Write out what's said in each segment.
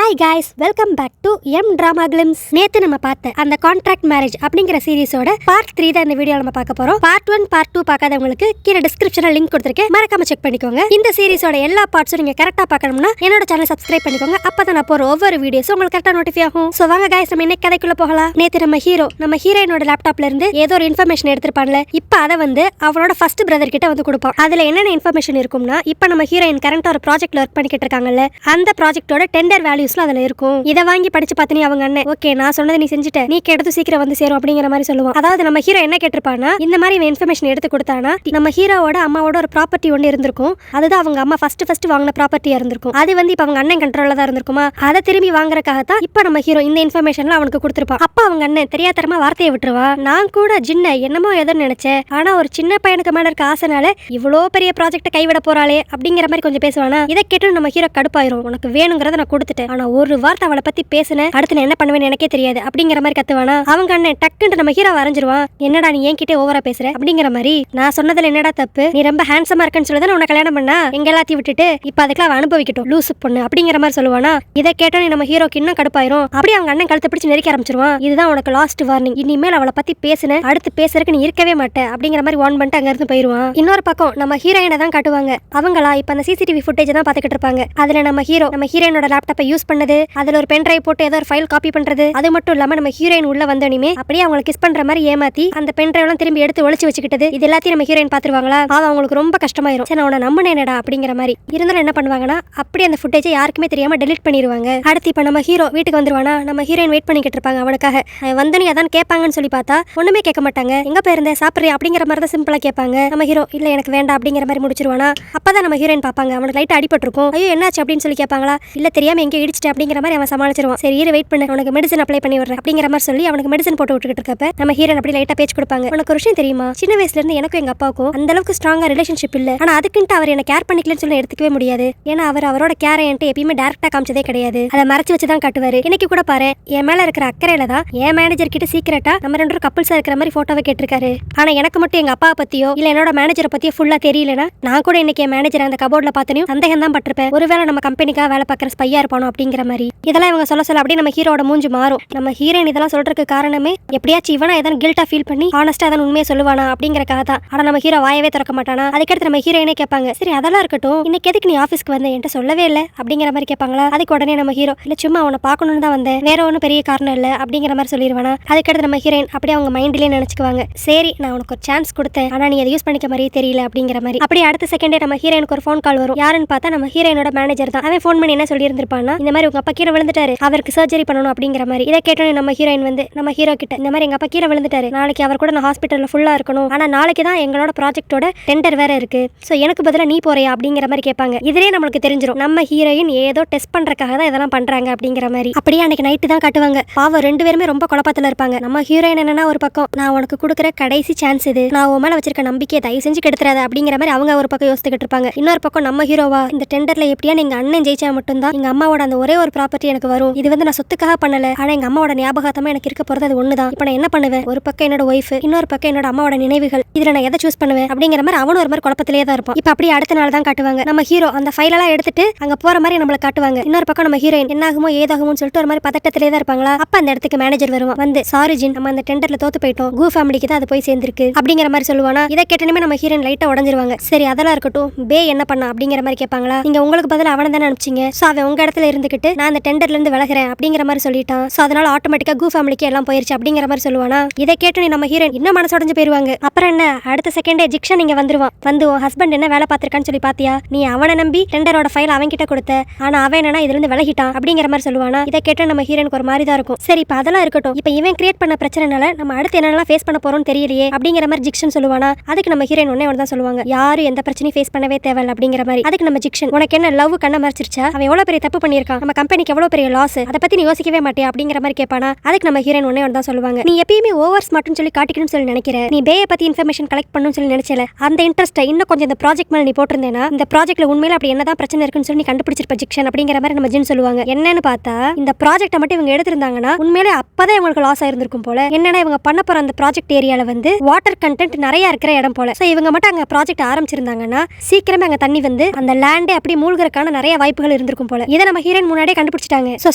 Hi guys, welcome back to M drama glimpse. நேத்து நம்ம பார்த்த அந்த கான்ட்ராக்ட் மேரேஜ் அப்படிங்கிற சீரிஸோட பார்ட் 3 தான் இந்த வீடியோல நம்ம பார்க்க போறோம். பார்ட் 1 பார்ட் 2 பார்க்காதவங்களுக்கு கீழே டிஸ்கிரிப்ஷன்ல லிங்க் கொடுத்திருக்கேன், மறக்காம செக் பண்ணிக்கோங்க. இந்த சீரிஸோட எல்லா பார்ட்ஸும் நீங்க கரெக்டா பார்க்கணும்னா என்னோட சேனல் சப்ஸ்கிரைப் பண்ணிக்கோங்க. அப்பதான் நான் போற ஒவ்வொரு வீடியோஸும் உங்களுக்கு கரெக்டா நோட்டிஃபை ஆகும். சோ வாங்க காய்ஸ், நம்ம இன்னைக்கு கதைக்குள்ள போகலாம். நேத்து நம்ம ஹீரோயினோட லேப்டாப்ல இருந்து ஏதோ ஒரு இன்ஃபர்மேஷன் எடுத்துப்பான்ல. இப்போ அதை வந்து அவளோட ஃபர்ஸ்ட் பிரதர் கிட்ட வந்து கொடுப்பான். அதுல என்னென்ன இன்ஃபர்மேஷன் இருக்கும்னா, இப்போ நம்ம ஹீரோயின் கரண்டா ஒரு ப்ராஜெக்ட்ல ஒர்க் பண்ணிக்கிட்டு இருக்காங்கல்ல, அந்த ப்ராஜெக்ட்டோட டெண்டர் வேல்யூஸ்ல அதுல இருக்கும். இதை வாங்கி படிச்சு பார்த்தனி அவங்க அண்ணன், ஓகே நான் சொன்னதை நீ செஞ்சுட்ட, நீ கேட்டது சீக்கிரம் வந்து சேரும் அப்படிங்கிற மாதிரி சொல்லுவான். அதாவது நம்ம ஹீரோ என்ன கேட்டிருப்பானா, இந்த மாதிரி இன்ஃபர்மேஷன் எடுத்து கொடுத்தானா நம்ம ஹீரோவோட அம்மாவோட ஒரு ப்ராப்பர்ட்டி ஒன்று இருந்திருக்கும். அதுதான் அவங்க அம்மா ஃபர்ஸ்ட் வாங்கின ப்ராப்பர்ட்டியா இருந்திருக்கும். அது வந்து இப்போ அவங்க அண்ணன் கண்ட்ரோல்ல தான் இருந்திருக்குமா. அதை திரும்பி வாங்குறதுக்காகத்தான் இப்போ நம்ம ஹீரோ இந்த இன்ஃபர்மேஷன்ல அவனுக்கு கொடுத்துருப்பான். அப்ப அவங்க அண்ணன் தெரியாதரமா வார்த்தையை விட்டுருவா, நான் கூட ஜின்ன என்னமோ எதுன்னு நினைச்சேன், ஆனா ஒரு சின்ன பையனுக்கு மேல இருக்க ஆசைனால இவ்வளோ பெரிய ப்ராஜெக்ட்டை கைவிட போறாளே அப்படிங்கிற மாதிரி கொஞ்சம் பேசுவானா. இதை கேட்டு நம்ம ஹீரோ கடுப்பாயிரும், உனக்கு வேணுங்கிறத நான் கொடுத்துட்டேன், ஆனா ஒரு வார்த்தை அவளை பத்தி பேசுனேன், அடுத்து நான் என்ன பண்ணுவேன்னு எனக்கே தெரியாது அப்படிங்கிற மாதிரி கத்துவானா. அவங்க அண்ணன் டக்குன்னு நம்ம ஹீரோ வரைஞ்சிருவான், என்னடா நீ என்கிட்ட ஓவரா பேசுற அப்படிங்கிற மாதிரி. நான் சொன்னதுல என்னடா தப்பு, நீ ரொம்ப ஹேண்ட்ஸமா இருக்கன்னு சொல்லி தான் உன்னை கல்யாணம் பண்ணா, எங்க எல்லாத்தையும் விட்டுட்டு இப்ப அதுக்கெல்லாம் அவ அனுபவிக்கட்டும் லூசு பொண்ணு அப்படிங்கிற மாதிரி சொல்லுவானா. இதை கேட்டோன்னு நம்ம ஹீரோக்கு இன்னும் கடுப்பாயிரும். அப்படி அவங்க அண்ணன் கழுத்தை பிடிச்சு நெருக்க ஆரம்பிச்சிருவான். இதுதான் உனக்கு லாஸ்ட் வார்னிங், இனிமேல் அவளை பத்தி பேசுன அடுத்து பேசுறதுக்கு நீ இருக்கவே மாட்டேன் அப்படிங்கிற மாதிரி வார்ன் பண்ணிட்டு அங்க இருந்து போயிருவான். இன்னொரு பக்கம் நம்ம ஹீரோயினை தான் காட்டுவாங்க. அவங்களா இப்ப அந்த சிசிடிவி ஃபுட்டேஜ் தான் பாத்துக்கிட்டு இருப்பாங்க. அதுல நம்ம ஹீரோயினோட லேப்டாப்பை யூஸ் பண்ணது, அதுல ஒரு பென் டிரைவ் போட்டு ஏதோ ஒரு ஃபைல் காப்பி பண்றது, அது மட்டும் இல்லாம நம்ம ஹீரோயின் உள்ள வந்தோனிமே அப்படியே அவங்களை கிஸ் பண்ற மாதிரி ஏமாத்தி அந்த பென் டிரைவ் எல்லாம் திரும்பி எடுத்து ஒளிச்சு வச்சுக்கிட்டது. இது எல்லாத்தையும் நம்ம ஹீரோயின் பாத்துருவாங்களா. அவங்களுக்கு ரொம்ப கஷ்டமாயிரும். சரி நான் உன்னை நம்பினேனடா அப்படிங்கிற மாதிரி. இருந்தாலும் என்ன பண்ணுவாங்கன்னா, அப்படியே அந்த ஃபுட்டேஜை யாருக்குமே தெரியாம டெலிட் பண்ணிடுவாங்க. அடுத்து இப்ப நம்ம ஹீரோ வீட்டுக்கு வந்துருவானா. நம்ம ஹீரோயின் வெயிட் பண்ணிக்கிட்டு இருப்பாங்க அவனுக்காக. வந்தனி அதான் கேட்பாங்கன்னு சொல்லி பார்த்தா ஒண்ணுமே கேட்க மாட்டாங்க. எங்க போயிருந்த சாப்பிட்றியா அப்படிங்கிற மாதிரி தான் சிம்பிளா கேட்பாங்க. நம்ம ஹீரோ இல்ல எனக்கு வேண்டாம் அப்படிங்கிற மாதிரி முடிச்சிருவானா. அப்பதான் நம்ம ஹீரோயின் பாப்பாங்க, அவனுக்கு லைட் அடிபட்டிருக்கும். ஐயோ என்னாச்சு அப்படின்னு சொல்லி கேட்பாங்களா. இல்ல தெரியாம எங்க இடிச்சிட்டு அப்படிங்கிற மாதிரி அவன் சமாளிச்சிருவான். சரி இரு வெயிட் பண்ணு, அவனுக்கு மெடிசன் அப்ளை பண்ணி விடுறேன் அப்படிங்கிற மாதிரி சொல்லி அவனுக்கு மெடிசன் போட்டு விட்டுக்கிட்டு இருக்கப்ப நம்ம ஹீரோயின் அப்படி லைட்டா பேச்சு கொடுப்பாங்க. உனக்கு ஒரு விஷயம் தெரியுமா, சின்ன வயசுல இருந்து எனக்கும் எங்க அப்பாவுக்கும் அந்த அளவுக்கு ஸ்ட்ராங்கா ரிலேஷன்ஷிப் இல்ல. ஆனா அதுக்குன்ட்டு அவர் என்ன கேர் பண்ணிக்கலன்னு சொல்லி எடுத்துக்கவே முடியாது. ஏன்னா அவரோட கேரை என்கிட்ட எப்பயுமே டேரக்டா காமிச்சதே கிடையாது. அதை மறைச்சு வச்சுதான் காட்டுவாரு. இன்னைக்கு கூட பாரு, என் மேல இருக்கிற அக்கறையில தான் என் மேனேஜர் கிட்ட சீக்கிரட்டா நம்ம ரெண்டு கப்பிள்ஸா இருக்கிற மாதிரி போட்டோவை கேட்டிருக்காரு. ஆனா எனக்கு மட்டும் எங்க அப்பா பத்தியோ இல்ல என்னோட மேனேஜரை பத்தியோ ஃபுல்லா தெரியலனா நான் கூட இன்னைக்கு என் மேனேஜர் அந்த கபோர்ட்ல பார்த்தனையும் சந்தேகம் தான் பட்டிருப்பேன். ஒருவேளை நம்ம கம்பெனிக்காக வேலை பார்க்குற ஸ்பையா இருப்பானோ அப்படிங்கிற மாதிரி. இதெல்லாம் இவங்க சொல்ல அப்படியே நம்ம ஹீரோட மூஞ்சி மாறும். நம்ம ஹீரோயின் இதெல்லாம் சொல்றதுக்கு காரணமே எப்படியாச்சும் இவனா ஏதாவது கில்ட்டா ஃபீல் பண்ணி ஹானஸ்டா ஏதாவது உண்மையை சொல்லுவானா அப்படிங்கறக்காக தான். ஆனா நம்ம ஹீரோ வாயவே திறக்க மாட்டானா. அதுக்கடுத்து நம்ம ஹீரோயினே கேட்பாங்க, சரி அதெல்லாம் இருக்கட்டும், இன்னைக்கு எதுக்கு நீ ஆஃபீஸ்க்கு வந்த, என்கிட்ட சொல்லவே இல்லை அப்படிங்கிற மாதிரி கேட்பாங்களா. அதுக்கு உடனே நம்ம ஹீரோ இல்ல சும்மா அவனை பார்க்கணும்னு தான் வந்தேன், வேற ஒன்றும் பெரிய காரணம் இல்லை அப்படிங்கிற மாதிரி சொல்லிடுவானா. அதுக்கடுத்து நம்ம ஹீரோயின் அப்படியே அவங்க மைண்ட்லேயே நினைச்சுக்குவாங்க, சரி நான் உனக்கு ஒரு சான்ஸ் கொடுத்தேன், ஆனா நீ அதை யூஸ் பண்ணிக்க மாதிரியே தெரியல அப்படிங்கிற மாதிரி. அப்படியே அடுத்த செகண்டே நம்ம ஹீரோயினுக்கு ஒரு ஃபோன் கால் வரும். யாருன்னு பார்த்தா நம்ம ஹீரோயினோட மேனேஜர் தான். அவன் ஃபோன் பண்ணி என்ன சொல்லி இருந்திருப்பானா, இந்த மாதிரி உங்க அப்பா கீழே விழுந்துட்டாரு, அவருக்கு சர்ஜரி பண்ணணும் அப்படிங்கிற மாதிரி. இதை கேட்டோன்னே நம்ம ஹீரோயின் வந்து நம்ம ஹீரோ கிட்ட இந்த மாதிரி எங்க அப்பா கீழே விழுந்துட்டாரு, நாளைக்கு அவர் கூட நான் ஹாஸ்பிட்டல்ல ஃபுல்லா இருக்கணும், ஆனா நாளைக்கு தான் எங்களோட ப்ராஜெக்டோட டெண்டர் வேற இருக்கு, சோ எனக்கு பதிலா நீ போறியா அப்படிங்கிற மாதிரி கேட்பாங்க. இதுலயே நம்மளுக்கு தெரிஞ்சிடும் நம்ம ஹீரோயின் ஏதோ டெஸ்ட் பண்றதுக்காக தான் இதெல்லாம் பண்றாங்க அப்படிங்கிற மாதிரி. அப்படியே அன்னைக்கு நைட்டு தான் காட்டுவாங்க. பாவம் ரெண்டு பேருமே ரொம்ப குழப்பத்துல இருப்பாங்க. நம்ம ஹீரோயின் என்னன்னா ஒரு பக்கம், நான் உனக்கு கொடுக்குற கடைசி சான்ஸ் இது, நான் உன் மேல வச்சிருக்க நம்பிக்கையை தயவு செஞ்சு கெடுத்துறாத அப்படிங்கிற மாதிரி அவங்க ஒரு பக்கம் யோசிச்சுக்கிட்டு இருப்பாங்க. இன்னொரு பக்கம் நம்ம ஹீரோவா, இந்த டெண்டர்ல எப்படியா எங்க அண்ணன் ஜெயிச்சா மட்டும்தான் எங்க அம்மாவோட அந்த ஒரே ஒரு ப்ராப்பர்ட்டி எனக்கு வரும், இது வந்து நான் சொத்துக்காக பண்ணல, ஆனா எங்க அம்மாவோட ஞாபகத்தமா எனக்கு இருக்க போறது அது ஒண்ணுதான். இப்ப நான் என்ன பண்ணுவேன், ஒரு பக்கம் என்னோட ஒய்ஃப், இன்னொரு பக்கம் என்னோட அம்மாவோட நினைவுகள், இதுல நான் எதை சூஸ் பண்ணுவேன் அப்படிங்கிற மாதிரி அவனும் ஒரு மாதிரி குழப்பத்திலே தான் இருப்பான். இப்ப அப்படியே அடுத்த நாள் தான் காட்டுவாங்க. நம்ம ஹீரோ அந்த ஃபைல் எல்லாம் எடுத்துட்டு அங்க போற மாதிரி நம்மள காட்டுவாங்க. இன்னொரு பக்கம் நம்ம ஹீரோயின் என்னாகுமோ ஏதாகுமோன்னு சொல்லிட்டு ஒரு மாதிரி பதட்டத்திலே தான் இருப்பாங்களா. அப்ப அந்த இடத்துக்கு மேனேஜர் வருவான். வந்து சாரி ஜின், நம்ம அந்த டெண்டர்ல தோத்து போயிட்டோம், கூ ஃபேமிலிக்கு தான் அது போய் சேர்ந்திருக்கு அப்படிங்கிற மாதிரி சொல்லுவானா. இதை கேட்டனமே நம்ம ஹீரோயின் லைட்டா உடஞ்சிருவாங்க. சரி அதெல்லாம் இருக்கட்டும், பே என்ன பண்ணா அப்படிங்கிற மாதிரி கேட்பாங்களா. நீங்க உங்களுக்கு பதில் அவனை தானே அனுப்பிச்சிங்க, சோ அவன் உங்க இடத்துல இருந்துகிட்டு நான் அந்த டெண்டர்ல இருந்து விலகிறேன் அப்படிங்கிற மாதிரி சொல்லிட்டான், சோ அதனால ஆட்டோமேட்டிக்கா கூ ஃபேமிலிக்கு எல்லாம் போயிருச்சு அப்படிங்கிற மாதிரி சொல்லுவானா. இதை கேட்டு நம்ம ஹீரோயின் இன்னும் மனசு உடைஞ்சு போயிருவாங்க. அப்புறம் என்ன, அடுத்த செகண்டே ஜிக்ஷன் இங்க வந்துருவான். வந்து உன் ஹஸ்பண்ட் என்ன வேலை பார்த்திருக்கான்னு சொல்லி பாத்தியா, நீ அவனை நம்பி டெண்டரோட ஃபைல் அவன் கிட்ட கொடுத்த, ஆனா அவன் என்னன்னா இதுல இருந்து விலகிட்டான் அப்படிங்கிற மாதிரி சொல்லுவானா. இதை கேட்டு நம்ம ஹீரோனுக்கு ஒரு மாதிரி தான் இருக்கும். சரி இப்ப அதெல்லாம் இருக்கட்டும், இப்ப இவன் கிரியேட் பண்ண பிரச்சனைனால நம்ம அடுத்து என்னெல்லாம் ஃபேஸ் பண்ண போறோம்னு தெரியலையே அப்படிங்கிற மாதிரி ஜிக்ஷன் சொல்லுவானா. அதுக்கு நம்ம ஹீரோயின் ஒன்னே ஒன்று தான் சொல்லுவாங்க, யாரும் எந்த பிரச்சனையும் ஃபேஸ் பண்ணவே தேவையில்ல அப்படிங்கிற மாதிரி. அதுக்கு நம்ம ஜிக்ஷன், உனக்கு என்ன லவ் கண்ண மறைச்சிருச்சா, அவன் எவ்வளவு பெரிய தப்பு பண்ணியிருக்கான், நம்ம கம்பெனிக்கு எவ்வளவு பெரிய லாஸ், அதை பத்தி நீ யோசிக்கவே மாட்டியா அப்படிங்கிற மாதிரி கேட்பானா. அதுக்கு நம்ம ஹீரோயின் ஒன்னே ஒன்று தான் சொல்லுவாங்க, நீ எப்பயுமே ஓவர் ஸ்மார்ட்னு சொல்லி காட்டிக்கணும்னு சொல்லி நினைக்கிற, நீ பேயை பத்தி இன்ஃபர்மேஷன் கலெக்ட் பண்ணணும்னு சொல்லி நினைச்சல, அந்த இன்ட்ரெஸ்ட்டை இன்னும் கொஞ்சம் இந்த ப்ராஜெக்ட் மேல நீ போட்டிருந்தேனா இந்த ப்ராஜெக்ட்ல உண்மையில அப்படி என்னதான் பிரச்சனை இருக்குன்னு சொல்லி நீ கண்டுபிடிச்சிருப்ப ஜிக்ஷன் அப்படிங்கிற மாதிரி நம்ம ஜின் சொல்லுவாங்க. என்னன்னு பார்த்தா இந்த ப்ராஜெக்ட்டை மட்டும் இவங்க எடுத்திருந்தாங்கன்னா உண்மையிலே அப்பதான் இவங்களுக்கு லாஸ் ஆயிருந்திருக்கும் போல. என்னன்னா இவங்க பண்ண போற அந்த ப்ராஜெக்ட் ஏரியால வந்து வாட்டர் கண்டென்ட் நிறைய இருக்கிற இடம் போல. சோ இவங்க மட்டும் அங்க ப்ராஜெக்ட் ஆரம்பிச்சிருந்தாங்கன்னா சீக்கிரமே அங்க தண்ணி வந்து அந்த லேண்டே அப்படி மூழ்கிறதுக்கான நிறைய வாய்ப்புகள் இருந்திருக்கும் போல. இதை நம்ம ஹீரோயின் முன்னாடியே கண்டுபிடிச்சிட்டாங்க. சோ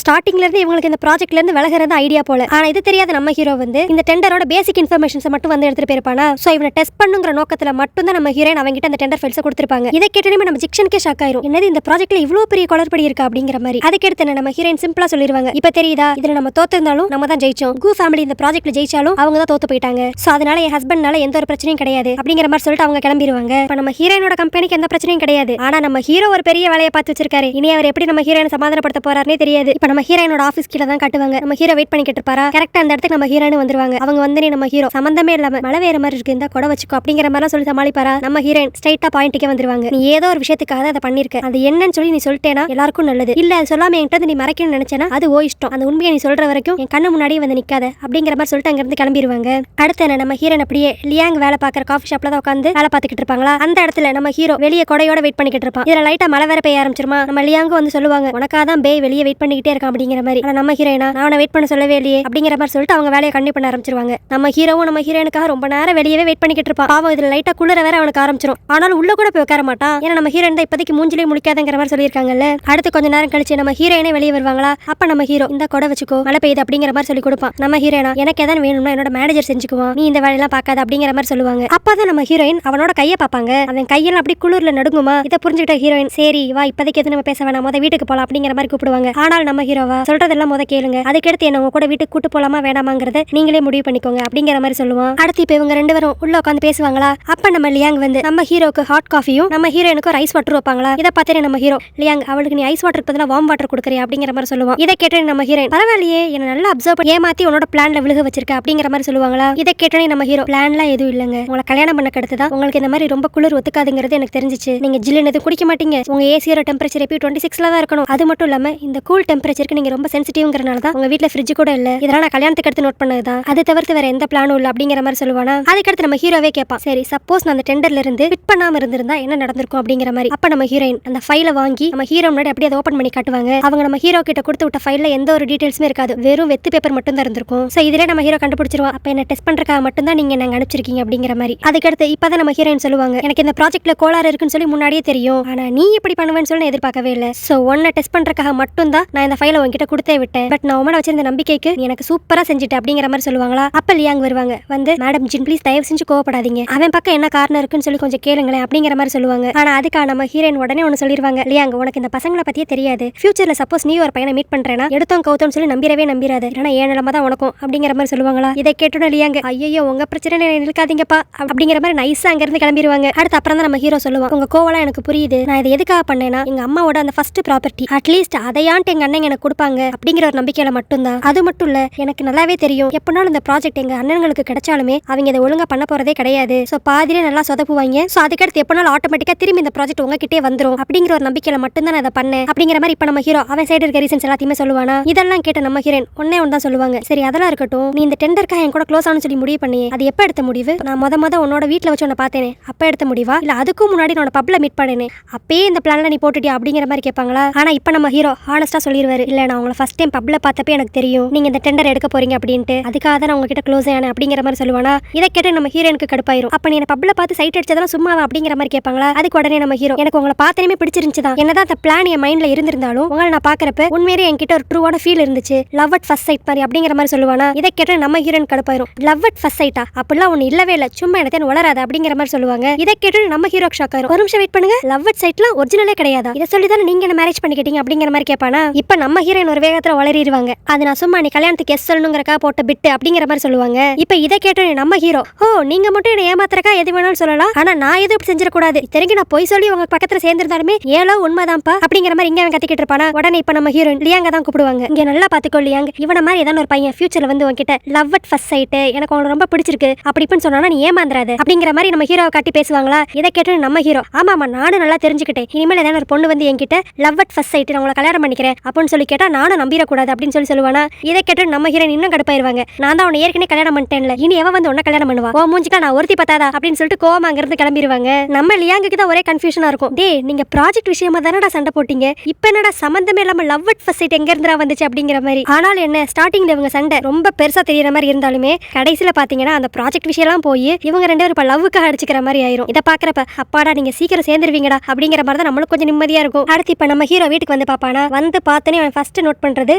ஸ்டார்டிங்ல இருந்து இவங்களுக்கு இந்த ப்ராஜெக்ட்ல இருந்து விலகிறது ஐடியா போல. ஆனா இது தெரியாத நம்ம ஹீரோ வந்து இந்த டெண்டரோட பேசிக் இன்ஃபர்மேஷன்ஸ் மட்டும் வந்து எடுத்துட்டு போயிருப்பானா. சோ இவனை டெஸ்ட் பண்ணுங்கிற நோக்கத்துல மட்டும் தான் நம்ம ஹீரோயின் அவங்க கிட்ட அந்த டெண்டர் ஃபைல்ஸ் கொடுத்திருப்பாங்க. இதை கேட்டனே நம்ம ஜிக்ஷனுக்கே ஷாக் ஆயிரும். என்னது இந்த ப்ராஜெக்ட்ல இவ்ளோ பெரிய குளறுபடி இருக்கா அப்படிங்கிற மாதிரி. அதுக்கு அடுத்து நம்ம ஹீரோயின் சிம்பிளா சொல்லிடுவாங்க, இப்ப தெரியுதா இதுல நம்ம தோத்திருந்தாலும் நம்ம தான் ஜெயிச்சோம், கு ஃபேமிலி இந்த ப்ராஜெக்ட்ல ஜெயிச்சாலும் அவங்க தான் தோத்து போயிட்டாங்க. சோ அதனால என் ஹஸ்பண்ட்னால எந்த ஒரு பிரச்சனையும் கிடையாது அப்படிங்கிற மாதிரி சொல்லிட்டு அவங்க கிளம்பிடுவாங்க. இப்ப நம்ம ஹீரோயினோட கம்பெனிக்கு எந்த பிரச்சனையும் கிடையாது. ஆனா நம்ம ஹீரோ ஒரு பெரிய வேலையை பார்த்து வச்சிருக்காரு. இனி அவர் எப்படி நம்ம ஹீரோயினை சமாதானப்படுத்த போறாருன்னே தெரியாது. இப்ப நம்ம ஹீரோயினோட ஆபீஸ் கீழ தான் காட்டுவாங்க. நம்ம ஹீரோ வெயிட் பண்ணிட்டு இருப்பாரா, கரெக்டா அந்த இடத்துக்கு நம்ம ஹீரோயின் வந்துருவாங்க. அவங்க வந்து நம்ம ஹீரோ சம்பந்தமே இல்லாம மழை வேற மாதிரி இருக்கு, இந்த கொடை வச்சுக்கோ அப்படிங்கிற மாதிரி சொல்லி சமாளிப்பாரா. நம்ம ஹீரோயின் ஸ்ட்ரைட்டா பாயிண்ட்டுக்கே வந்துருவாங்க. நீ ஏதோ ஒரு விஷயத்துக்காக அதை பண்ணிருக்க, அது என்னன்னு சொல்லி நீ சொல்லிட்டேனா எல்லாருக்கும் நல்லது. இல்ல அது சொல்லாம என்கிட்ட நீ மறைக்கணும்னு நினைச்சேனா அது ஓ இஷ்டம். அந்த உண்மையை நீ சொல்ற வரைக்கும் என் கண்ணு முன்னாடியே வந்து நிக்காத அப்படிங்கிற மாதிரி சொல்லிட்டு அங்க இருந்து கிளம்பிடுவாங்க. அடுத்து என்ன நம்ம ஹீரோயின் அப்படியே லியாங் வேலை பார்க்குற காஃபி ஷாப்ல தான் உட்காந்து வேலை பார்த்துக்கிட்டு இருப்பாங்களா. அந்த இடத்துல நம்ம ஹீரோ வெளியே கொடையோட வெயிட் பண்ணிக்கிட்டு இருப்பான். இதுல லைட்டா மழை வேற பெய்ய ஆரம்பிச்சிருமா. நம்ம லியாங்கும் வந்து சொல்லுவாங்க, உனக்காக தான் பே வெளியே வெயிட் பண்ணிக்கிட்டே இருக்கான் அப்படிங்கிற மாதிரி. ஆனா நம்ம ஹீரோயினா நான் வெயிட் பண்ண சொல்லவே இல்லையே அப்படிங்கிற மாதிரி சொல்லிட்டு அவங்க வேலையை கண்டிப்பா பண்ண ஆரம்பிச்சிருவாங்க. நம்ம ஹீரோவும் நம்ம ஹீரோயினுக்காக ரொம்ப நேரம் வெளியவே வெயிட் பண்ணிக்கிட்டு இருப்பான். பாவம் இதுல லைட்டா குளிர வேற அவனுக்கு ஆரம்பிச்சிரும். ஆனாலும் உள்ள கூட போய் உட்கார மாட்டான். ஏன்னா நம்ம ஹீரோயின் தான் இப்போதைக்கு மூஞ்சிலே முழிக்காதங்கிற மாதிரி சொல்லியிருக்காங்கல்ல. அடுத்து கொஞ்ச நேரம் கழிச்சு நம்ம ஹீரோயினே வெளியே வருவாங்களா. அப்ப நம்ம ஹீரோ இந்த கொடை வச்சுக்கோ மழை பெய்யுது அப்படிங்கிற மாதிரி சொல்லி கொடுப்பான். நம்ம ஹீரோயினா எனக்கு எதாவது வேணும்னா என்னோட மேனேஜர் செஞ்சுக்குவான், நீ இந்த வேலையெல்லாம் பார்க்காத அப்படிங்கிற மாதிரி சொல்லுவாங்க. அப்பதான் நம்ம ஹீரோயின் அவனோட கையை பார்ப்பாங்க. அவன் கையெல்லாம் அப்படி குளிர்ல நடுங்குமா. இதை புரிஞ்சுக்கிட்ட ஹீரோயின் சரி வா இப்போதைக்கு எது நம்ம பேச வேணாம், முத வீட்டுக்கு போலாம் அப்படிங்கிற மாதிரி கூப்பிடுவாங்க. ஆனால் நம்ம ஹீரோவா சொல்றதெல்லாம் முத கேளுங்க, அதுக்கடுத்து என்ன உங்க கூட வீட்டுக்கு கூட்டு போலாமா வேணாமாங்கிறத நீங்களே முடிவு பண்ணிக்கோங்க அப்படிங்கிற மாதிரி சொல்லுவான். அடுத்து இப்ப இவங்க ரெண்டு பேரும் உள்ள உட்காந்து பேசுவாங்களா. அப்ப நம்ம லியாங் வந்து நம்ம ஹீரோக்கு ஹாட் காஃபியும் நம்ம ஹீரோயினுக்கு ஐஸ் வாட்டர் வைப்பாங்களா. இதை பார்த்து நம்ம ஹீரோ லியாங் அவளுக்கு நீ ஐஸ் வாட்டருக்கு பதிலாக வார்ம் வாட்டர் கொடுக்குறியா அப்படிங்கிற மாதிரி சொல்லுவான். இதை கேட்டு நம்ம ஹீரோயின் பரவாயில்லையே என்ன நல்லா அப்சர்வ் பண்ணி ஏமாத்தி உன்னோட பிளான்ல விழுக வச்சிருக்க அப்படிங்கிற மாதிரி சொல்லுவாங்களா. இதை கேட்டே நம்ம ஹீரோ பிளான்லாம் எதுவும் இல்லைங்க, உங்களை கல்யாணம் பண்ண கடுத்துதான் உங்களுக்கு இந்த மாதிரி ரொம்ப குளிர் ஒத்துக்காதுங்கிறது எனக்கு தெரிஞ்சிச்சு. நீங்க ஜில்லுன்னு எதுவும் குடிக்க மாட்டீங்க, உங்க ஏசியோட டெம்பரேச்சர் எப்பயும் 26ல தான் இருக்கணும். அது மட்டும் இல்லாம இந்த கூல் டெம்பரேச்சருக்கு நீங்க ரொம்ப சென்சிட்டிவ்ங்கிறனால தான் உங்க வீட்ல ஃப்ரிட்ஜ் கூட இல்ல, இதெல்லாம் நான் கல்யாணத்துக்கு அடுத்து நோட் பண்ணதுதான், அது தவிர்த்து வேற எந்த பிளானும் இல்ல அப்படிங்கிற மாதிரி சொல்லுவானா. அதுக்கடுத்து நம்ம ஹீரோவே கேட்பான், சரி சப்போஸ் நான் அந்த டெண்டர்ல இருந்து ஃபிட் பண்ணாம இருந்திருந்தா என்ன நடந்திருக்கும் அப்படிங்கிற மாதிரி. அப்ப நம்ம ஹீரோயின் அந்த ஃபைலை வாங்கி நம்ம ஹீரோ முன்னாடி அப்படியே அதை ஓபன் பண்ணி காட்டுவாங்க. அவங்க நம்ம ஹீரோ கிட்ட கொடுத்து விட்ட ஃபைல்ல எந்த ஒரு டீடைல்ஸுமே இருக்காது, வெறும் வெத்து பேப்பர் மட்டும் தான் இருந்திருக்கும். சோ இதுல நம்ம ஹீரோ கண்டுபிடிச்சிருவா, அப்ப என்ன டெஸ்ட் பண்றதுக்காக மட்டும் தான் நீங்க நாங்க அனுப்பிச்சிருக்கீங்க அப்படிங்கிற மாதிரி. அதுக்கடுத்து இப்பதான் நம்ம ஹீரோயின் சொல்லுவாங்க, எனக்கு இந்த ப்ராஜெக்ட்ல கோளாறு இருக்குன்னு சொல்லி முன்னாடியே தெரியும், ஆனா நீ எப்படி பண்ணுவேன்னு சொல்லி எதிர்பார்க்கவே இல்லை. சோ ஒன்ன டெஸ்ட் பண்றதுக்காக மட்டும் தான் நான் இந்த ஃபைலை உங்ககிட்ட கொடுத்தே விட்டேன். பட் நான் உமன வச்சிருந்த நம்பிக்கைக்கு நீ எனக்கு சூப்பரா செஞ்சுட்ட அப்படிங்கிற மாதிரி சொல்லுவாங்களா. அப்ப லியாங் வருவாங்க, வந்து மேடம் ஜின் ப்ளீஸ் தயவு செஞ்சு கோவப்படாதீங்க, அவன் பக்கம் என்ன காரணம் இருக்குன்னு சொல்லி கொஞ்சம் கேளுங்களேன் அப்படிங்கிற மாதிரி சொல்லுவாங்க. ஆனா அதுக்காக நம்ம ஹீரோயின் உடனே ஒன்னு சொல்லிடுவாங்க, லியாங் உனக்கு இந்த பசங்களை பத்தியே தெரியாது, ஃபியூச்சர்ல சப்போஸ் நீ ஒரு பையனை மீட் பண்றேன்னா எடுத்தோம் கவுத்தோம்னு சொல்லி நம்பிராத, ஏன்னா ஏன் நிலைமை தான் உனக்கும் அப்படிங்கிற மாதிரி சொல்லுவாங்களா. இதை கேட்டோட லியாங் ஐயோ உங்க பிரச்சனை நிற்காதீங்கப்பா அப்படிங்கிற மாதிரி நைஸா அங்க இருந்து கிளம்பிடுவாங்க. அடுத்து அப்புறம் தான் நம்ம ஹீரோ சொல்லுவான், உங்க கோவலாம் எனக்கு புரியுது, நான் இதை எதுக்காக பண்ணேன்னா எங்க அம்மாவோட அந்த ஃபர்ஸ்ட் ப்ராப்பர்ட்டி அட்லீஸ்ட் அதையான்ட்டு எங்க அண்ணன் எனக்கு கொடுப்பாங்க அப்படிங்கிற ஒரு நம்பிக்கையில மட்டும்தான். அது மட்டும் இல்ல எனக்கு நல்லாவே தெரியும் எப்பனாலும் இந்த ப்ராஜெக்ட் எங்க அண்ணன்களுக்கு கிடைச்சாலுமே அவங்க இதை ஒழுங்கா பண்ண போறதே கிடையாது. சோ பாதியிலே நல்லா சொதப்புவாங்க. சோ அதுக்கடுத்து எப்பனாலும் ஆட்டோமேட்டிக்கா திரும்பி இந்த ப்ராஜெக்ட் உங்ககிட்டே வந்துரும் அப்படிங்கிற ஒரு நம்பிக்கையில மட்டும்தான் நான் அதை பண்ணேன் அப்படிங்கிற மாதிரி இப்ப நம்ம ஹீரோ அவன் சைடு இருக்க ரீசன்ஸ் எல்லாத்தையுமே சொல்லுவானா. இதெல்லாம் கேட்ட நம்ம ஹீரோயின் ஒன்னே ஒன்னு தான் சொல்லுவாங்க, சரி அதெல்லாம் இருக்கட்டும், நீ இந்த டெண்டருக்காக என் கூட க்ளோஸ் ஆனு சொல்லி முடிவு பண்ணி அது எப்ப எடுத்த முடிவு, நான் முத உன்னோட வீட்டுல வச்சு உன்னை பார்த்தேனே அப்ப எடுத்த முடிவா, இல்ல அதுக்கும் முன்னாடி நான் பப்ல மீட் பண்ணேனே அப்பயே இந்த பிளான்ல நீ போட்டுட்டியா அப்படிங்கிற மாதிரி கேட்பாங்களா. ஆனா இப்ப நம்ம ஹீரோ ஹானஸ்டா சொல்லிடுவாரு, இல்ல நான் உங்களை ஃபர்ஸ்ட் டைம் பப்ல பார்த்தப்பே எனக்கு தெரியும் நீங்க இந்த டெண்டர் எடுக்க போறீங்க அப்படின்ட்டு, அதுக்காக தான் நான் உங்ககிட்ட க்ளோஸ் ஆனேன் அப்படிங்கிற மாதிரி சொல்லுவானா. இதை கேட்டு நம்ம ஹீரோனுக்கு கடுப்பாயிரும், அப்ப நீ என்ன பப்ல பார்த்து சைட் அடிச்சதெல்லாம் சும்மாவா அப்படிங்கிற மாதிரி கேட்பாங்களா. அதுக்கு உடனே நம்ம ஹீரோ எனக்கு உங்களை பார்த்தனே பிடிச்சிருந்துச்சுதான், என்னதான் அந்த பிளான் என் மைண்ட்ல இருந்திருந்தாலும் உங்களை நான் பாக்குறப்ப உண்மையிலே என்கிட்ட ஒரு ட்ரூவான ஃபீல் இருந்துச்சு, லவ் அட் ஃபர்ஸ்ட் சைட் மாதிரி அப்படிங்கிற மாதிரி சொல்லுவானா. இதை கேட்டு நம்ம ஹீரோன் கடுப்பாயிரும், லவ் அட் ஃபர்ஸ்ட் சைட்டா அப்படிலாம் ஒன்னு இல்லவே இல்ல, சும்மா எனக்கு வளராத அப்படிங்கிற மாதிரி சொல்லுவாங்க. இதை கேட்டு நம்ம ஹீரோ ஷாக் ஆயிரும், ஒரு நிமிஷம் வெயிட் பண்ணுங்க, லவ் அட் சைட்லாம் ஒரிஜினலே கிடையாதா, இதை சொல்லி தானே நீங்க என்ன மேரேஜ் பண்ணிக்கிட்டீங்க அப்படிங்கிற மாதிரி கேட்பானா. இப்ப நம்ம ஹீரோயின் ஒரு வேகத்துல வளரிடுவாங்க, அது நான் சும்மா நீ கல்யாணத்துக்கு எஸ் சொல்லணுங்கிறக்கா போட்ட பிட்டு அப்படிங்கிற மாதிரி சொல்லுவாங்க. இப்ப இதை கேட்டு நம்ம ஹீரோ ஓ நீங்க மட்டும் என்ன ஏமாத்துறக்கா எது வேணாலும் சொல்லலாம், ஆனா நான் எதுவும் இப்படி செஞ்சிடக்கூடாது, தெரிஞ்சு நான் போய் சொல்லி உங்க பக்கத்துல சேர்ந்திருந்தாலுமே ஏலோ உண்மைதான்ப்பா அப்படிங்கிற மாதிரி இங்க அவன் கத்திக்கிட்டு இருப்பானா. உடனே இப்ப நம்ம ஹீரோயின் லியாங்க தான் கூப்பிடுவாங்க, இங்க நல்லா பாத்துக்கோ லியாங், இவன மாதிரி ஏதாவது ஒரு பையன் ஃபியூச்சர்ல வந்து உங்ககிட்ட லவ் அட் ஃபர்ஸ்ட் சைட் எனக்கு உங்களுக்கு ரொம்ப பிடிச்சிருக்கு அப்படினு சொன்னா நீ ஏமாந்துறாத அப்படிங்கிற மாதிரி நம்ம ஹீரோவை காட்டி பேசுவாங்களா. இதை கேட்டு நம்ம ஹீரோ ஆமாமா நானும் நல்லா தெரிஞ்சுக்கிட்டேன், இனிமேல் ஏதாவது ஒரு பொண்ணு வந்து என்கிட்ட லவ் அட் ஃபர்ஸ்ட் சைட் நான் உங்களை கல்யாணம் பண்ணிக்கிறேன் அப்படின்னு சொல்லி கேட்டா நானும் நம்பிடக்கூடாது அப்படின்னு சொல்லி சொல்லுவானா. இதை கேட்டு நம்ம ஹீரோயின் இன்னும் கடுப்பாயிருவாங்க, நான் தான் உன்னை ஏற்கனவே கல்யாணம் பண்ணிட்டேன்ல, இனி எவன் வந்து உன்னை கல்யாணம் பண்ணுவா, ஓ மூஞ்சிக்கா நான் ஒருத்தி பார்த்தாதா அப்படின்னு சொல்லிட்டு கோவமா அங்கிருந்து கிளம்பிடுவாங்க. நம்ம லியாங்குக்கு தான் ஒரே கன்ஃபியூஷனா இருக்கும், டே நீங்க ப்ராஜெக்ட் விஷயமா தானடா சண்டை போட்டீங்க, இப்ப என்னடா சம்பந்தமே இல்லாம லவ் அட் ஃபர்ஸ்ட் சைட் எங்க இருந்தா வந்துச்சு அப்படிங்கிற மாதிரி. ஆனால் என்ன ஸ்டார்டிங்ல இவங்க சண்டை ரொம்ப பெருசா தெரியற மாதிரி இருந்தாலுமே கடைசியில பாத்தீங்கன்னா அந்த ப்ராஜெக்ட் விஷயம்லாம் போய் இவங்க ரெண்டு பேரும் இப்ப லவ்வுக்காக அடிச்சுக்கிற மாதிரி ஆயிரும். இதை பாக்குறப்ப அப்பாடா நீங்க சீக்கிரம் சேர்ந்துருவீங்கடா அப்படிங்கிற மாதிரி தான் நம்மளுக்கு கொஞ்சம் நிம்மதியா இருக்கும். அடுத்து இப்ப நம்ம ஹீரோ வீட்டுக்கு வந்து பாப்பானா. வருவானா. வந்து பார்த்தனே அவன் ஃபர்ஸ்ட் நோட் பண்றது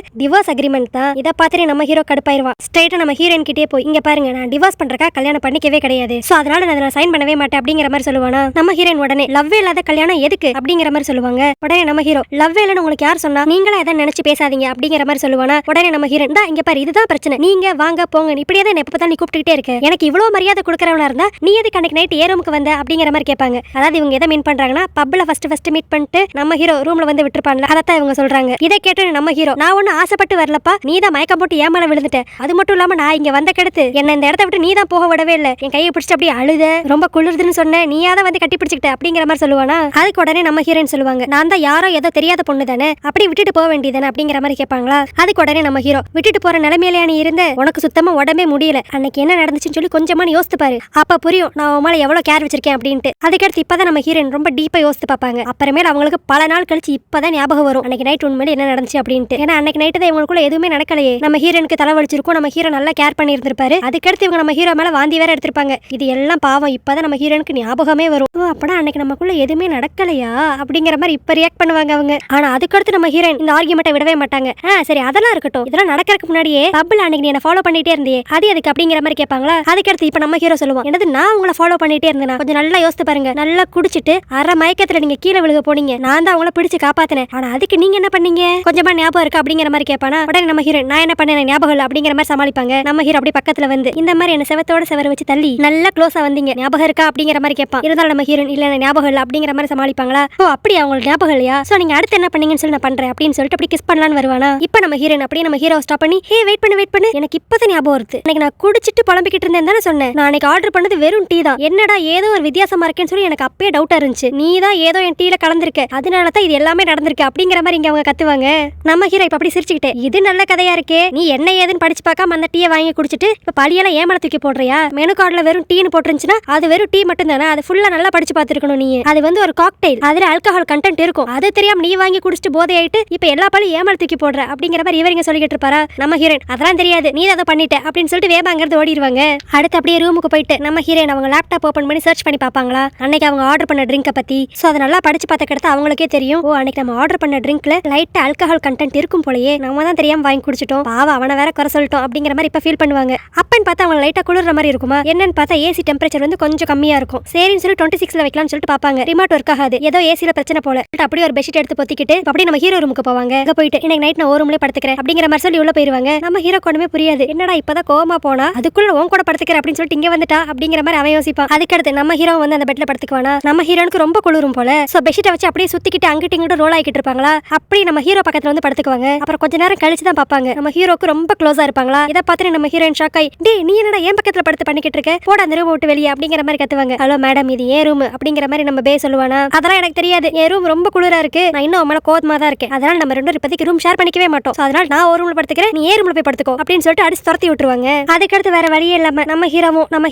டிவோர்ஸ் அக்ரிமெண்ட் தான். இதை பார்த்தனே நம்ம ஹீரோ கடுப்பாயிருவான். ஸ்ட்ரைட்டா நம்ம ஹீரோயின் கிட்டே போய் இங்க பாருங்க, நான் டிவோர்ஸ் பண்றக்கா கல்யாணம் பண்ணிக்கவே கிடையாது, சோ அதனால நான் சைன் பண்ணவே மாட்டேன் அப்படிங்கிற மாதிரி சொல்லுவானா. நம்ம ஹீரோயின் உடனே லவ்வே இல்லாத கல்யாணம் எதுக்கு அப்படிங்கிற மாதிரி சொல்லுவாங்க. உடனே நம்ம ஹீரோ லவ்வே இல்லைன்னு உங்களுக்கு யார் சொன்னா, நீங்களா எதை நினைச்சு பேசாதீங்க அப்படிங்கிற மாதிரி சொல்லுவானா. உடனே நம்ம ஹீரோயின் தான் இங்க பாரு, இதுதான் பிரச்சனை, நீங்க வாங்க போங்க இப்படியே தான் எப்ப பார்த்தாலும் நீ கூப்பிட்டுட்டே இருக்க, எனக்கு இவ்வளவு மரியாதை கொடுக்கறவனா இருந்தா நீ எதுக்கு அன்னைக்கு நைட் ஏ ரூமுக்கு வந்த அப்படிங்கிற மாதிரி கேட்பாங்க. அதாவது இவங்க எதை மீன் பண்றாங்கன்னா, பப்ல ஃபர்ஸ்ட் மீட் பண்ணிட்டு நம்ம ஹீரோ ரூம்ல வந்து விட்டுருப்பான்ல, அதான் இவங்க சொல்றாங்க. இதை கேட்டு நம்ம ஹீரோ நான் ஒன்னும் ஆசைப்பட்டு வரலப்பா, நீ தான் மயக்கம் போட்டு ஏமால விழுந்துட்ட, அது மட்டும் இல்லாம நான் இங்க வந்த கெடுத்து என்ன இந்த இடத்த விட்டு நீ தான் போக விடவே இல்லை, என் கையை பிடிச்சிட்டு அப்படியே அழுத, ரொம்ப குளிர்துன்னு சொன்ன, நீயாத வந்து கட்டி பிடிச்சிக்கிட்ட அப்படிங்கிற மாதிரி சொல்லுவானா. அதுக்கு உடனே நம்ம ஹீரோயின் சொல்லுவாங்க, நான் தான் யாரோ ஏதோ தெரியாத பொண்ணு தானே, அப்படி விட்டுட்டு போக வேண்டியதானே அப்படிங்கிற மாதிரி கேட்பாங்களா. அதுக்கு உடனே நம்ம ஹீரோ விட்டுட்டு போற நிலைமையில நீ இருந்த, உனக்கு சுத்தமா உடம்பே முடியல, அன்னைக்கு என்ன நடந்துச்சுன்னு சொல்லி கொஞ்சமா யோசித்து பாரு, அப்ப புரியும் நான் உன் மேல எவ்வளவு கேர் வச்சிருக்கேன் அப்படின்ட்டு. அதுக்கடுத்து இப்பதான் நம்ம ஹீரோயின் ரொம்ப டீப்பா யோசித்து பார்ப்பாங்க. அப்புறமேல அவங்களுக்கு பல நாள் கழிச்சு இப்பதான் ஞாபகம் வரும் அன்னைக்கு நைட் உண்மையில என்ன நடந்துச்சு அப்படின்ட்டு. ஏன்னா அன்னைக்கு நைட்டு தான் இவங்களுக்குள்ள எதுவுமே நடக்கலையே, நம்ம ஹீரோனுக்கு தலைவலிச்சிருக்கும், நம்ம ஹீரோ நல்லா கேர் பண்ணி இருந்திருப்பாரு. அதுக்கடுத்து இவங்க நம்ம ஹீரோ மேல வாந்தி வேற எடுத்திருப்பாங்க. இது எல்லாம் பாவம் இப்பதான் நம்ம ஹீரோனுக்கு ஞாபகமே வரும். அப்படா அன்னைக்கு நமக்குள்ள எதுவுமே நடக்கலையா அப்படிங்கிற மாதிரி இப்ப ரியாக்ட் பண்ணுவாங்க அவங்க. ஆனா அதுக்கடுத்து நம்ம ஹீரோயின் இந்த ஆர்கியூமெண்ட்டை விடவே மாட்டாங்க. சரி அதெல்லாம் இருக்கட்டும், இதெல்லாம் நடக்கிறதுக்கு முன்னாடியே பப்ல அன்னைக்கு நீ என்ன ஃபாலோ பண்ணிட்டே இருந்தியே அது எதுக்கு அப்படிங்கிற மாதிரி கேட்பாங்களா. அதுக்கடுத்து இப்ப நம்ம ஹீரோ சொல்லுவோம், என்னது நான் உங்களை ஃபாலோ பண்ணிட்டே இருந்தேன், கொஞ்சம் நல்லா யோசித்து பாருங்க, நல்லா குடிச்சிட்டு அரை மயக்கத்துல நீங்க கீழே விழுக போனீங்க, நான் தான் அவங்கள பிடிச்சு காப்பாத்தினேன், ஆனா அதுக்கு நீங்க என்ன பண்ணீங்க கொஞ்சமா ஞாபகம் இருக்கு அப்படிங்கிற மாதிரி கேட்பானா. உடனே நம்ம ஹீரோ நான் என்ன பண்ணேன் ஞாபகம் இல்லை அப்படிங்கிற மாதிரி சமாளிப்பாங்க. நம்ம ஹீரோ அப்படி பக்கத்துல வந்து இந்த மாதிரி என்ன செவத்தோட செவர வச்சு தள்ளி நல்லா க்ளோஸா வந்தீங்க, ஞாபகம் இருக்கா அப்படிங்கிற மாதிரி கேட்பான். இருந்தாலும் நம்ம ஹீரோ இல்ல ஞாபகம் இல்லை அப்படிங்கிற மாதிரி சமாளிப்பாங்களா. ஓ அப்படி அவங்களுக்கு ஞாபகம் இல்லையா, சோ நீங்க அடுத்து என்ன பண்ணீங்கன்னு சொல்லி நான் பண்றேன் அப்படின்னு சொல்லிட்டு அப்படி கிஸ் பண்ணலான்னு வருவானா. இப்ப நம்ம ஹீரோயின் அப்படியே நம்ம ஹீரோ ஸ்டாப் பண்ணி ஹே வெயிட் பண்ணு எனக்கு இப்பதான் ஞாபகம் வருது, எனக்கு நான் குடிச்சிட்டு புலம்பிக்கிட்டு இருந்தேன் தானே சொன்னேன், நான் அன்னைக்கு ஆர்டர் பண்ணது வெறும் டீ தான், என்னடா ஏதோ ஒரு வித்தியாசமா இருக்கேன்னு சொல்லி எனக்கு அப்பயே டவுட்டா இருந்துச்சு, நீ தான் ஏதோ என் டீல கலந்துருக்க, அதனால தான் இது எல்லாமே நடந்திருக்கு அப்படிங்கிற மாதிரி இங்க அவங்க கத்துவாங்க. நம்ம ஹீரோ இப்ப அப்படி சிரிச்சுக்கிட்டே இது நல்ல கதையா இருக்கே, நீ என்ன ஏதுன்னு படிச்சு பார்க்காம அந்த டீயை வாங்கி குடிச்சிட்டு இப்ப பழியெல்லாம் ஏமால தூக்கி போடுறியா, மெனு கார்டுல வெறும் டீன்னு போட்டுருந்துச்சுன்னா அது வெறும் டீ மட்டும் தானே, அது ஃபுல்லா நல்லா படிச்சு பார்த்துருக்கணும், நீ அது வந்து ஒரு காக்டெயில், அதுல ஆல்கஹால் கண்டென்ட் இருக்கும், அது தெரியாம நீ வாங்கி குடிச்சிட்டு போதை ஆயிட்டு இப்ப எல்லா பழியும் ஏமால தூக்கி போடுற அப்படிங்கிற மாதிரி இவங்க சொல்லிக்கிட்டு இருப்பாரா. நம்ம ஹீரோயின் அதெல்லாம் தெரியாது, நீ அதை பண்ணிட்ட அப்படின்னு சொல்லிட்டு வேபாங்கிறது ஓடிடுவாங்க. அடுத்து அப்படியே ரூமுக்கு போயிட்டு நம்ம ஹீரோயின் அவங்க லேப்டாப் ஓபன் பண்ணி சர்ச் பண்ணி பார்ப்பாங்களா அன்னைக்கு அவங்க ஆர்டர் பண்ண ட்ரிங்கை பத்தி. சோ அதை நல்லா படிச்சு பார்த்த கிடத்து அவங்களுக்கே தெரியும், ஓ அன்னைக்கு நம்ம ஆர்டர் பண்ண ட்ரிங்க்ல லைட்டா ஆல்கஹால் கண்டென்ட் இருக்கும் போலயே, நம்ம தான் தெரியாம வாங்கி குடிச்சிட்டோம், பாவம் அவனை வேற குறை சொல்லிட்டோம் அப்படிங்கிற மாதிரி இப்ப ஃபீல் பண்ணுவாங்க. அப்பன்னு பார்த்தா அவங்க லைட்டா குளிர்ற மாதிரி இருக்குமா, என்னன்னு பார்த்தா ஏசி டெம்பரேச்சர் வந்து கொஞ்சம் கம்மியா இருக்கும். சரின்னு சொல்லி 26ல வைக்கலாம்னு சொல்லிட்டு பார்ப்பாங்க, ரிமோட் ஒர்க் ஆகாது, ஏதோ ஏசில பிரச்சனை போல, அப்படியே ஒரு பெட்ஷீட் எடுத்து பொத்திக்கிட்டு அப்படியே நம்ம ஹீரோ ரூமுக்கு போவாங்க. அங்க போயிட்டு இன்னைக்கு நைட் நான் ஒரு ரூம்லயே படுத்துக்கிறேன் அப்படிங்கிற மாதிரி சொல்லி உள்ள போயிருவாங்க. நம்ம ஹீரோ ஒண்ணுமே புரியாது, என்னடா இப்பதான் கோவமா போனா அதுக்குள்ள உன் கூட படுத்துக்கிற அப்படின்னு சொல்லிட்டு இங்க வந்துட்டா அப்படிங்கிற மாதிரி அவன் யோசிப்பான். அதுக்கடுத்து நம்ம ஹீரோ வந்து அந்த பெட்ல படுத்துக்குவானா. நம்ம ஹீரோனுக்கு ரொம்ப குளிரும் போல, சோ பெட்ஷீட்டை வச்சு அப்படியே சுத்திக்கிட்டு அங்கிட்டு இங்கிட்டு ரோல் ஆகிட்டு இருப்பாங்களா. அப்படி நம்ம ஹீரோ பக்கத்துல வந்து படுத்துக்குவாங்க. அப்புறம் கொஞ்ச நேரம் கழிச்சு தான் பாப்பாங்க நம்ம ஹீரோக்கு ரொம்ப க்ளோஸா இருப்பாங்களா. இதை பார்த்துட்டு நம்ம ஹீரோயின் ஷாக் ஆகி டே நீ என்னடா என் பக்கத்துல படுத்து பண்ணிக்கிட்டு இருக்க, போட அந்த ரூம் விட்டு வெளியே அப்படிங்கிற மாதிரி கத்துவாங்க. ஹலோ மேடம் இது ஏன் ரூம் அப்படிங்கிற மாதிரி நம்ம பே சொல்லுவானா. அதெல்லாம் எனக்கு தெரியாது, என் ரூம் ரொம்ப குளிரா இருக்கு, நான் இன்னும் மேல கோவமா தான் இருக்கேன், அதனால நம்ம ரெண்டு இப்போதைக்கு ரூம் ஷேர் பண்ணிக்கவே மாட்டோம், அதனால நான் ஒரு ரூம்ல படுத்துக்கிறேன், நீ ஏன் ரூம்ல போய் படுத்துக்கோ அப்படின்னு சொல்லிட்டு அடிச்சு துரத்தி விட்டுருவாங்க. அதுக்கடுத்து வேற வழியே இல்லாம நம்ம ஹீரோவும் நம்ம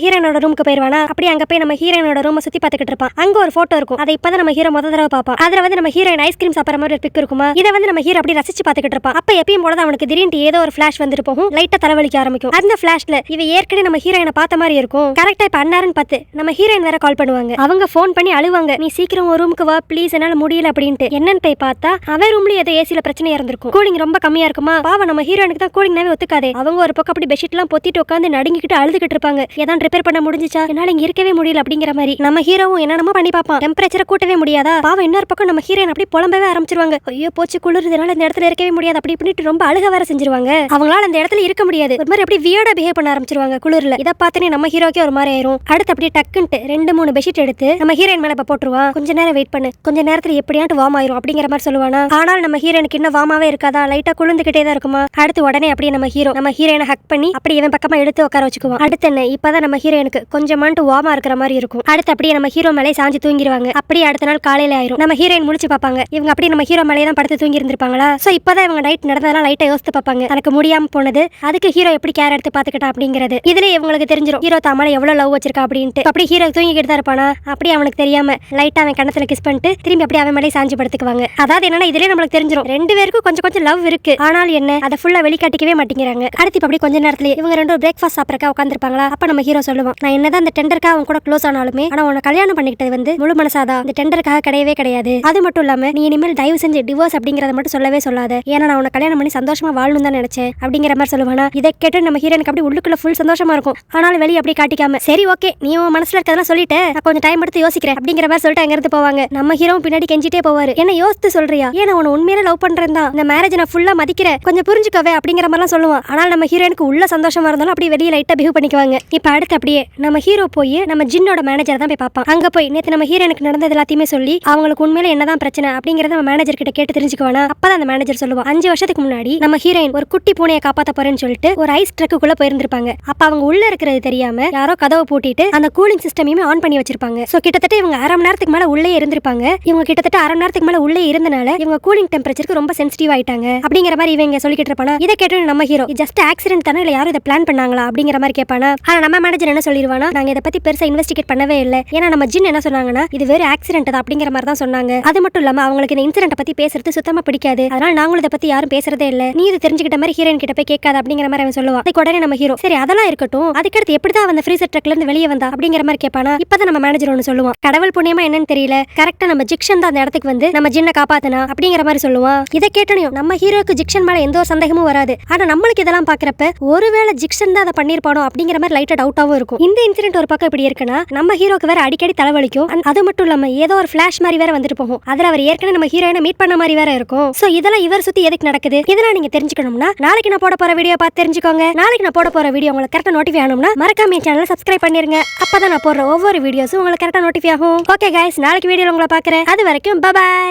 ஹீரோனோட ரூமுக்கு போயிருவானா. அப்படி அங்க போய் நம்ம ஹீரோனோட ரூமை சுத்தி பார்த்துக்கிட்டு இருப்பான். அங்க ஒரு போட்டோ இருக்கும், அதை இப்பதான் நம்ம ஹீரோ முதல் தடவை பார்ப்பான். அதுல வந்து நம்ம ஹீரோயின் ஐஸ்கிரீம் சாப்பிட்ற மாதிரி ஒரு பிக் இருக்குமா. இதை வந்து நம்ம ஹீரோ அப்படி ரசிச்சு பார்த்துக்கிட்டு இருப்பான். அப்ப எப்பயும் போல அவனுக்கு திடீர்னு ஏதோ ஒரு ஃபிளாஷ் வந்துட்டு போகும், லைட்டா தலைவலிக்க ஆரம்பிக்கும். அந்த ஃபிளாஷ்ல இவ ஏற்கனவே நம்ம ஹீரோயினை பார்த்த மாதிரி இருக்கும். கரெக்டா இப்ப அண்ணாருன்னு பார்த்து நம்ம ஹீரோயின் வேற கால் பண்ணுவாங்க. அவங்க போன் பண்ணி அழுவாங்க, நீ சீக்கிரம் ஒரு ரூமுக்கு வா ப்ளீஸ், என்னால முடியல அப்படின்ட்டு. என்னன்னு போய் பார்த்தா அவன் ரூம்லயே ஏதோ ஏசில பிரச்சனையா இருந்திருக்கும், கூலிங் ரொம்ப கம்மியா இருக்குமா. பாவம் நம்ம ஹீரோயினுக்கு தான் கூலிங்னாவே ஒத்துக்காதே. அவங்க ஒரு பக்கம் அப்படி பெட்ஷீட் எல்லாம் பொத்திட்டு உட்காந்து நடுங்கிட்டு அழுதுகிட்டு இருப்பாங்க. ஏதாவது ரிப்பேர் பண்ண முடிஞ்சிச்சா, என்னால இங்க இருக்கவே முடியல அப்படிங்கிற மாதிரி. நம்ம ஹீரோவும் என்னென்னமோ பண்ணி பார்ப்பான், டெம்பரேச்சரை கூட்டவே முடியாதா. பாவம் இன்னொரு பக்கம் நம்ம ஹீரோயின் அப்படி புலம்பவே ஆரம்பிச்சிருவாங்க, ஐயோ போச்சு குளிர்றதுனால இந்த இடத்துல இருக்கவே முடியாது அப்படி இப்படிட்டு ரொம்ப அழுக வேற செஞ்சிருவாங்க. அவங்களால அந்த இடத்துல இருக்க முடியாது, ஒரு மாதிரி அப்படி வியர்டா பிஹேவ் பண்ண ஆரம்பிச்சிருவாங்க குளிர்ல. இதை பார்த்தனே நம்ம ஹீரோக்கே ஒரு மாதிரி ஆயிரும். அடுத்து அப்படியே டக்குன்ட்டு 2-3 பெட்ஷீட் எடுத்து நம்ம ஹீரோயின் மேல போட்டுருவான். கொஞ்ச நேரம் வெயிட் பண்ணு, கொஞ்ச நேரத்துல எப்படியாட்டு வார்ம் ஆயிரும் அப்படிங்கிற மாதிரி சொல்லுவானா. ஆனால் நம்ம ஹீரோனுக்கு இன்னும் வார்மாவே இருக்காதா, லைட்டா குளிர்ந்துகிட்டே தான் இருக்குமா. அடுத்து உடனே அப்படியே நம்ம ஹீரோயினை ஹக் பண்ணி அப்படி இவன் பக்கமா எடுத்து உட்கார வச்சுக்குவான். அடுத்து என்ன இப்பதான் நம்ம ஹீரோயினுக்கு கொஞ்சமாட்டு வார்மா இருக்கிற மாதிரி இருக்கும். அடுத்து அப்படியே நம்ம ஹீரோ மேலே சாஞ்சு தூங்கிடுவாங்க. அப்படியே அடுத்த நாள் காலையில ஆயிரும். நம்ம ஹீரோயின் முடிச்சு பார்ப்பாங்க, இவங்க அப்படியே நம்ம ஹீரோ மேலே தான் படுத்து தூங்கி இருந்திருப்பாங்களா. சோ இப்பதான் இவங்க நைட் நடந்ததெல்லாம் லைட்டா யோசித்து பார்ப்பாங்க, தனக்கு முடியாம போனது அதுக்கு ஹீரோ எப்படி கேர் எடுத்து பாத்துக்கிட்டா அப்படிங்கிறது. இதுல இவங்களுக்கு தெரிஞ்சிடும் ஹீரோ தாமல எவ்வளவு லவ் வச்சிருக்கா அப்படின்ட்டு. அப்படி ஹீரோ தூங்கிக்கிட்டு தான் இருப்பானா. அப்படியே அவனுக்கு தெரியாம லைட்டா அவன் கணத்துல கிஸ் பண்ணிட்டு திரும்பி அப்படியே அவன் மேலே சாஞ்சு படுத்துக்குவாங்க. அதாவது என்னன்னா இதுல நம்மளுக்கு தெரிஞ்சிடும் ரெண்டு பேருக்கும் கொஞ்சம் கொஞ்சம் லவ் இருக்கு, ஆனால் என்ன அதை ஃபுல்லா வெளிக்காட்டிக்கவே மாட்டேங்கிறாங்க. அடுத்து அப்படி கொஞ்ச நேரத்துல இவங்க ரெண்டு பிரேக்ஃபாஸ்ட் சாப்பிடறக்கா உட்காந்துருப்பாங்களா. அப்ப நம்ம ஹீரோ சொல்லுவான், நான் என்னதான் அந்த டெண்டருக்காக அவன் கூட க்ளோஸ் ஆனாலுமே ஆனா உன்னை கல்யாணம் பண்ணிக்கிட்டது வந்து முழு மனசாதான், இந்த டெண்டருக்காக கிடையவே கிடையாது. அது மட்டும் இல்லாம நீ இனிமேல் தயவு செஞ்சு டிவோர்ஸ் அப்படிங்கறத மட்டும் சொல்லவே சொல்லாத, ஏன்னா நான் உன்னை கல்யாணம் பண்ணி சந்தோஷமா வாழணும் தான் நினைச்சேன் அப்படிங்கிற மாதிரி சொல்லுவானா. இதை கேட்டு நம்ம ஹீரோனுக்கு அப்படி உள்ளுக்குள்ள ஃபுல் சந்தோஷமா இருக்கும். ஆனாலும் வெளியே அப்படி காட்டிக்காம, சரி ஓகே நீ உன் மனசுல இருக்கதெல்லாம் சொல்லிட்டு நான் கொஞ்சம் டைம் எடுத்து யோசிக்கிறேன் அப்படிங்கிற மாதிரி சொல்லிட்டு அங்க இருந்து போவாங்க. நம்ம ஹீரோவும் பின்னாடி கெஞ்சிட்டே போவாரு, என்ன யோசித்து சொல்றியா, ஏன்னா உன்னை உண்மையில லவ் பண்றேன் தான், இந்த மேரேஜ் நான் ஃபுல்லா மதிக்கிறேன், கொஞ்சம் புரிஞ்சுக்கவே அப்படிங்கிற மாதிரிலாம் சொல்லுவான். ஆனால் நம்ம ஹீரோனுக்கு உள்ள சந்தோஷமா இருந்தாலும் அப்படியே வெளியே லைட்டா பிஹேவ் பண்ணிக்குவாங்க. இப்ப அடுத்து அப்படியே நம்ம ஹீரோ போய் நம்ம ஜின்னோட மேனேஜர் தான் போய் பார்ப்பான். அங்க போய் நேத்து நம்ம ஹீரோனுக்கு நடந்தது எல்லாத்தையுமே சொல்லி அவங்களுக்கு உண்மையில என்னதான் பிரச்சனை அப்படிங்கறத நம்ம மேனேஜர் கிட்ட கேட்டு தெரிஞ்சுக்குவானா. அப்பதான் அந்த மேனேஜர் சொல்லுவான், 5 வருஷத்துக்கு முன்னாடி நம்ம ஹீரோயின் ஒரு குட்டி பூனையை காப்பாத்த போறேன்னு சொல்லிட்டு ஒரு ஐஸ் ட்ரக்குக்குள்ள போயிருந்திருப்பாங்க. அப்ப அவங்க உள்ள இருக்கிறது தெரியாம யாரோ கதவை பூட்டிட்டு அந்த கூலிங் சிஸ்டமையுமே ஆன் பண்ணி வச்சிருப்பாங்க. சோ கிட்டத்தட்ட இவங்க அரை மணி நேரத்துக்கு மேல உள்ளே இருந்திருப்பாங்க. இவங்க கிட்டத்தட்ட அரை மணி நேரத்துக்கு மேல உள்ளே இருந்தனால இவங்க கூலிங் டெம்பரேச்சருக்கு ரொம்ப சென்சிட்டிவ் ஆயிட்டாங்க அப்படிங்கிற மாதிரி இவங்க சொல்லிக்கிட்டு இருப்பானா. இதை கேட்டு நம்ம ஹீரோ ஜஸ்ட் ஆக்சிடென்ட் தானே, இல்ல யாரும் இதை பிளான் பண்ணாங்களா அப்படிங்கிற மாதிரி கேட்பானா. ஆனா நம்ம மேனேஜர் என்ன சொல்லிடுவானா, நாங்க இதை பத்தி பெருசா இன்வெஸ்டிகேட் பண்ணவே இல்லை, ஏன்னா நம்ம ஜின் என்ன சொன்னாங்கன்னா இது வெறும் ஆக்சிடென்ட் தான் அப்படிங்கிற மாதிரி தான் சொன்னாங்க. அது மட்டும் இல்லாம அவங்களுக்கு இந்த இன்சிடென்ட் பத்தி பேசுறது சுத்தமா பிடிக்காது, அதனால நாங்களும் இதை பத்தி யாரும் பேசுறதே இல்லை, நீ இது தெரிஞ்சுக்கிட்ட மாதிரி ஹீரோயின் கிட்ட போய் கேட்காத அப்படிங்கிற மாதிரி அவன் சொல்லுவான். அதுக்கு உடனே நம்ம ஹீரோ சரி அதெல்லாம் இருக்கட்டும், அதுக்கடுத்து எப்படிதான் அந்த ஃப்ரீசர் ட்ரக்ல இருந்து வெளியே வந்தா அப்படிங்கிற மாதிரி கேட்பானா. இப்பதான் நம்ம மேனேஜர் ஒன்று சொல்லுவான், கடவுள் புண்ணியமா என்னன்னு தெரியல, கரெக்டா நம்ம ஜிக்ஷன் தான் அந்த இடத்துக்கு வந்து நம்ம ஜின்னை காப்பாத்தனா அப்படிங்கிற மாதிரி சொல்லுவான். இதை கேட்டனையும் நம்ம ஹீரோக்கு ஜிக்ஷன் மேல எந்த ஒரு சந்தேகமும் வராது. ஆனா நம்மளுக்கு இதெல்லாம் பாக்குறப்ப ஒருவேளை ஜிக்ஷன் தான் அதை பண்ணிருப்பானோ அப்படிங்கிற மாதிரி லைட்டா டவுட்டாவும் இருக்கும். இந்த இன்சிடென்ட் ஒரு பக்கம் இப்படி இருக்குன்னா நம்ம ஹீரோக்கு வேற அடிக்கடி தலைவலிக்கும். அது மட்டும் இல்லாம ஏதோ ஒரு ஃபிளாஷ் மாதிரி வேற வந்துட்டு போகும். அதுல அவர் ஏற்கனவே நம்ம ஹீரோயினை மீட் பண்ண மாதிரி வேற இருக்கும். சோ இதெல்லாம் இவர் சுத்தி எதுக்கு நடக்குது, இதெல்லாம் நீங்க தெரிஞ்சுக்கணும்னா நாளைக்கு நான் போட போற வீடியோ பார்த்து தெரிஞ்சுக்கோங்க. நாளைக்கு நான் போட போற வீடியோ உங்களுக்கு கரெக்டா நோட்டிஃபை ஆகணும்னா மறக்காம என் சேனலை சப்ஸ்கிரைப் பண்ணிருங்க. அப்பதான் நான் போடுற ஒவ்வொரு வீடியோஸும் உங்களுக்கு கரெக்டா நோட்டிஃபை ஆகும். ஓகே கைஸ், நாளைக்கு வீடியோல உங்களை பாக்குறேன். அது வரைக்கும் பை.